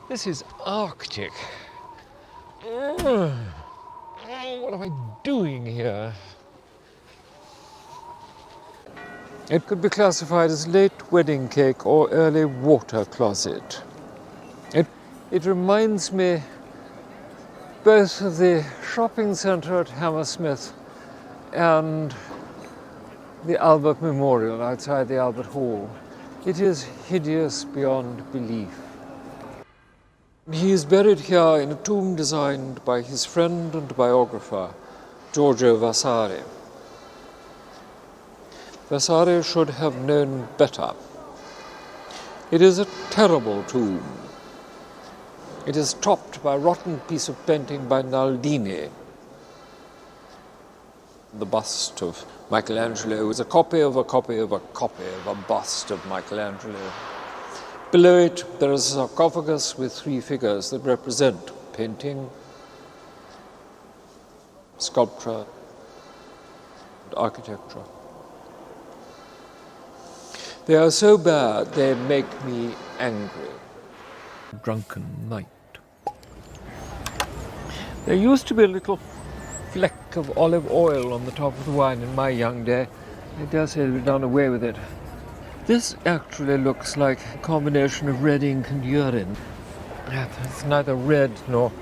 This is Arctic. What am I doing here? It could be classified as late wedding cake or early water closet. It reminds me both of the shopping centre at Hammersmith and the Albert Memorial outside the Albert Hall. It is hideous beyond belief. He is buried here in a tomb designed by his friend and biographer, Giorgio Vasari. Vasari should have known better. It is a terrible tomb. It is topped by a rotten piece of painting by Naldini. The bust of Michelangelo is a copy of a copy of a copy of a bust of Michelangelo. Below it, there is a sarcophagus with three figures that represent painting, sculpture, and architecture. They are so bad, they make me angry. Drunken night. There used to be a little fleck of olive oil on the top of the wine in my young day. I dare say we've done away with it. This actually looks like a combination of red ink and urine. It's neither red nor...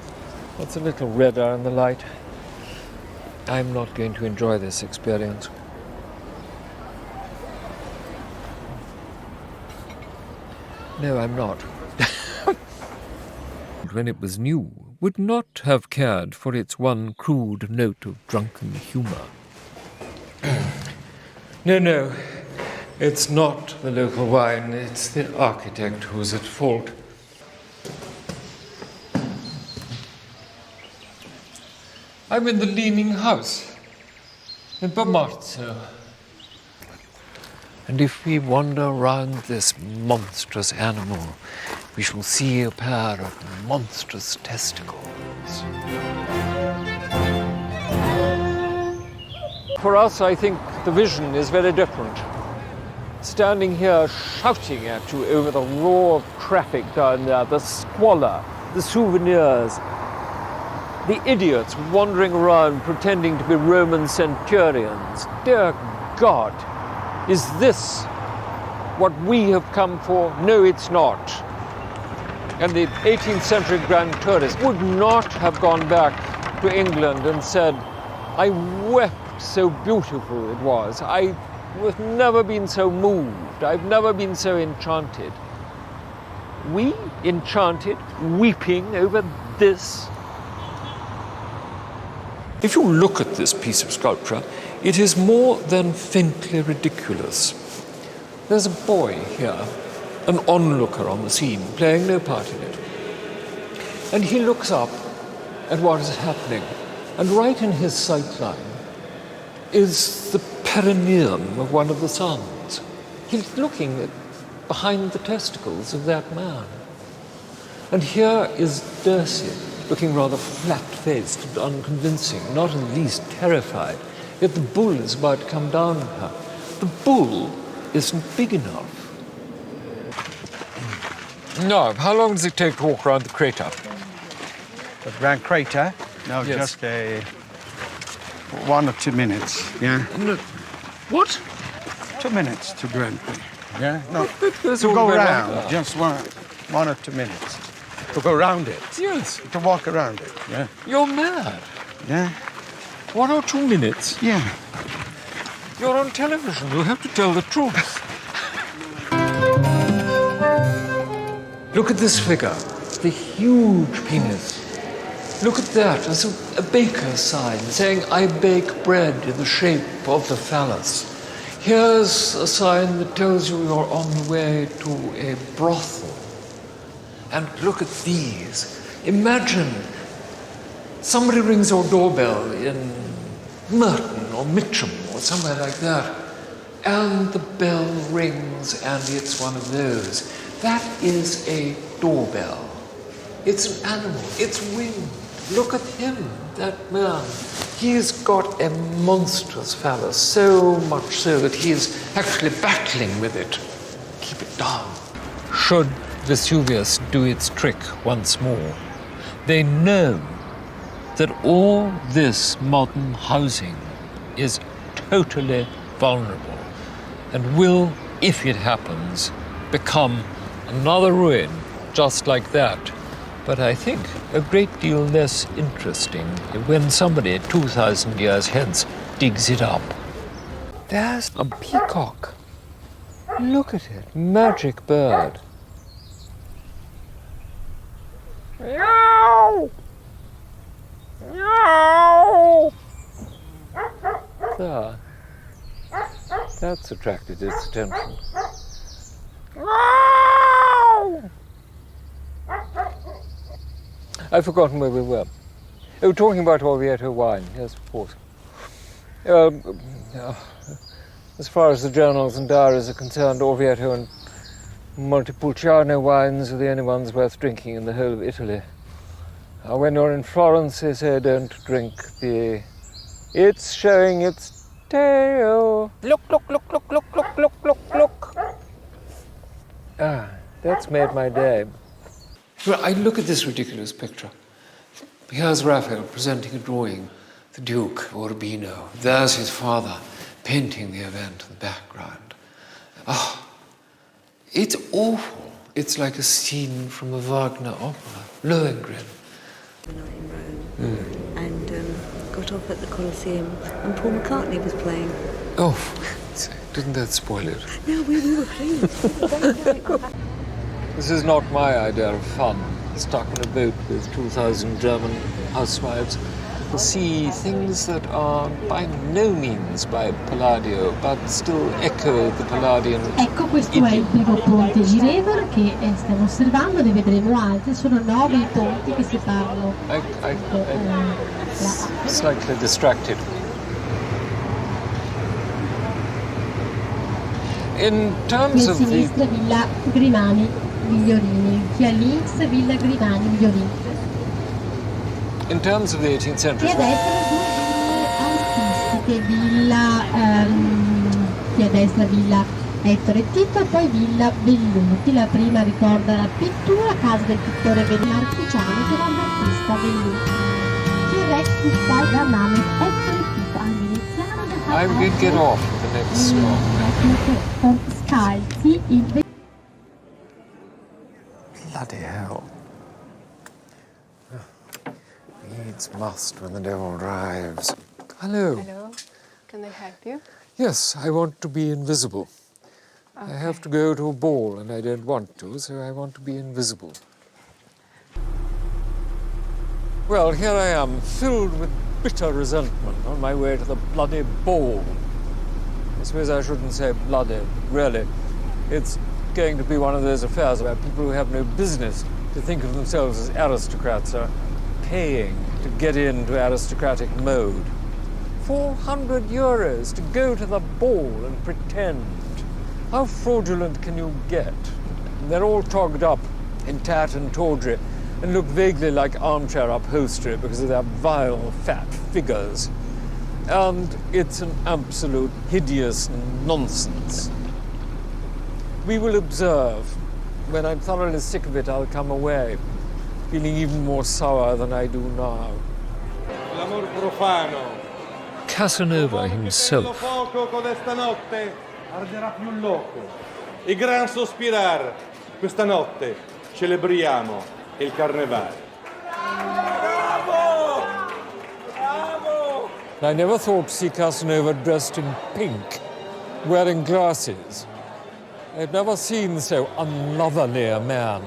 It's a little redder in the light. I'm not going to enjoy this experience. No, I'm not. When it was new, would not have cared for its one crude note of drunken humour. No, it's not the local wine, it's the architect who's at fault. I'm in the Leaning House in Bermarzo. And if we wander round this monstrous animal, we shall see a pair of monstrous testicles. For us, I think the vision is very different. Standing here shouting at you over the roar of traffic down there, the squalor, the souvenirs, the idiots wandering around pretending to be Roman centurions. Dear God, is this what we have come for? No, it's not. And the 18th century grand tourist would not have gone back to England and said, I wept, so beautiful it was. I have never been so moved. I've never been so enchanted. We enchanted, weeping over this. If you look at this piece of sculpture, it is more than faintly ridiculous. There's a boy here, an onlooker on the scene, playing no part in it. And he looks up at what is happening, and right in his sightline is the perineum of one of the sons. He's looking at behind the testicles of that man. And here is Dircy, looking rather flat-faced and unconvincing, not in the least terrified. Yet the bull is about to come down on her. The bull isn't big enough. No, how long does it take to walk around the crater? The Grand Crater? No, Yes. just 1 or 2 minutes. Yeah, No. What? 2 minutes to Grand Crater. Yeah, no, There's to all go the way around, there. just 1 or 2 minutes. To go around it, Yes. to walk around it. Yeah, You're mad. yeah, 1 or 2 minutes? yeah. You're on television. You'll have to tell the truth. Look at this figure, the huge penis. Look at that, as a baker's sign saying, I bake bread in the shape of the phallus. Here's a sign that tells you you're on the way to a brothel. And look at these. Imagine somebody rings your doorbell in Merton or Mitcham or somewhere like that, and the bell rings and it's one of those. That is a doorbell. It's an animal. It's winged. Look at him, that man. He's got a monstrous phallus, so much so that he is actually battling with it. Keep it down. Should Vesuvius do its trick once more. They know that all this modern housing is totally vulnerable and will, if it happens, become another ruin just like that. But I think a great deal less interesting when somebody 2,000 years hence digs it up. There's a peacock. Look at it, magic bird. Meow! Meow! There. That's attracted its attention. Meow! I've forgotten where we were. Oh, talking about Orvieto wine. Yes, of course. As far as the journals and diaries are concerned, Orvieto and Montepulciano wines are the only ones worth drinking in the whole of Italy. When you're in Florence, they say don't drink the... It's showing its tail. Look, look, look, look, look, look, look, look, look. Ah, that's made my day. Well, I look at this ridiculous picture. Here's Raphael presenting a drawing, the Duke Urbino. There's his father painting the event in the background. Oh, it's awful. It's like a scene from a Wagner opera, Lohengrin. When I was in Rome and got off at the Colosseum and Paul McCartney was playing. Oh, didn't that spoil it? No, we were pleased. This is not my idea of fun. Stuck in a boat with 2,000 German housewives to see things that are by no means by Palladio, but still echo the Palladian. Ecco, questo è il primo ponte girevole che stiamo osservando, ne vedremo altri, sono 9 i ponti che separano. Slightly distracted. In terms of sinistra Villa Grimani Migliorini, chi a Links Villa Grimani Migliorini. In terms of the 18th century. Qui a destra due ville artistiche, Villa qui a destra Villa Ettore e Tito e poi Villa Velluti. La prima ricorda la pittura, casa del pittore artigiano, seconda artista Velluti. Qui a destra da nome Ettore e Tito, al veneziano. I will get off the next stop. Con scalzi il Bloody hell. Needs must when the devil drives. Hello. Hello. Can I help you? Yes, I want to be invisible. Okay. I have to go to a ball and I don't want to, so I want to be invisible. Well, here I am, filled with bitter resentment on my way to the bloody ball. I suppose I shouldn't say bloody, really. It's going to be one of those affairs where people who have no business to think of themselves as aristocrats are paying to get into aristocratic mode. 400 euros to go to the ball and pretend. How fraudulent can you get? And they're all togged up in tat and tawdry and look vaguely like armchair upholstery because of their vile, fat figures. And it's an absolute hideous nonsense. We will observe. When I'm thoroughly sick of it, I'll come away, feeling even more sour than I do now. L'amor profano. Casanova himself. Poco codesta notte arderà più loco. E gran sospirar. Questa notte celebriamo il carnevale. Bravo! Bravo! I never thought to see Casanova dressed in pink, wearing glasses. I've never seen so unlovely a man.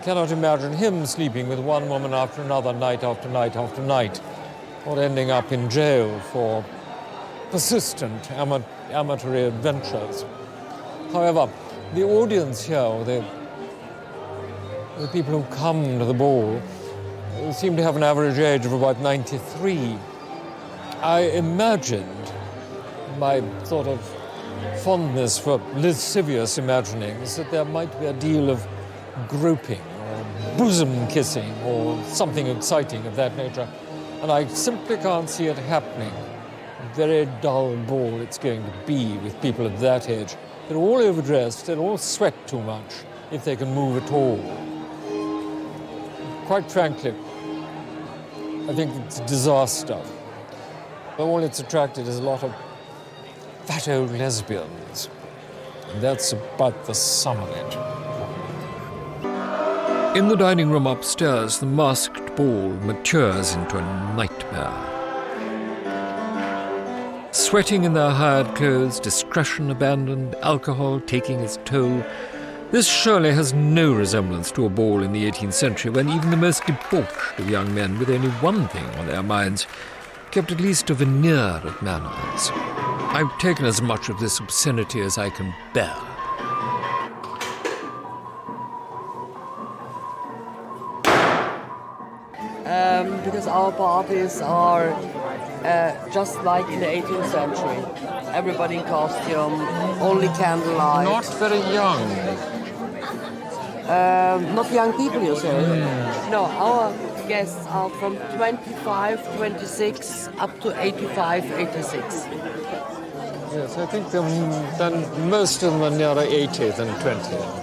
Cannot imagine him sleeping with one woman after another, night after night after night, or ending up in jail for persistent amatory adventures. However, the audience here, the people who come to the ball, seem to have an average age of about 93. I imagined my sort of fondness for lascivious imaginings that there might be a deal of groping or bosom kissing or something exciting of that nature. And I simply can't see it happening. A very dull ball it's going to be with people of that age. They're all overdressed, they all sweat too much. if they can move at all. Quite frankly, I think it's a disaster. All it's attracted is a lot of fat old lesbians. And that's about the sum of it. In the dining room upstairs, the masked ball matures into a nightmare. Sweating in their hired clothes, discretion abandoned, alcohol taking its toll. This surely has no resemblance to a ball in the 18th century, when even the most debauched of young men with only one thing on their minds kept at least a veneer of manners. I've taken as much of this obscenity as I can bear. Because our parties are just like in the 18th century. Everybody in costume, only candlelight. Not very young. Not young people, you say? No, our guests are from 25, 26 up to 85, 86. Yes, I think then most of them are nearer 80 than 20.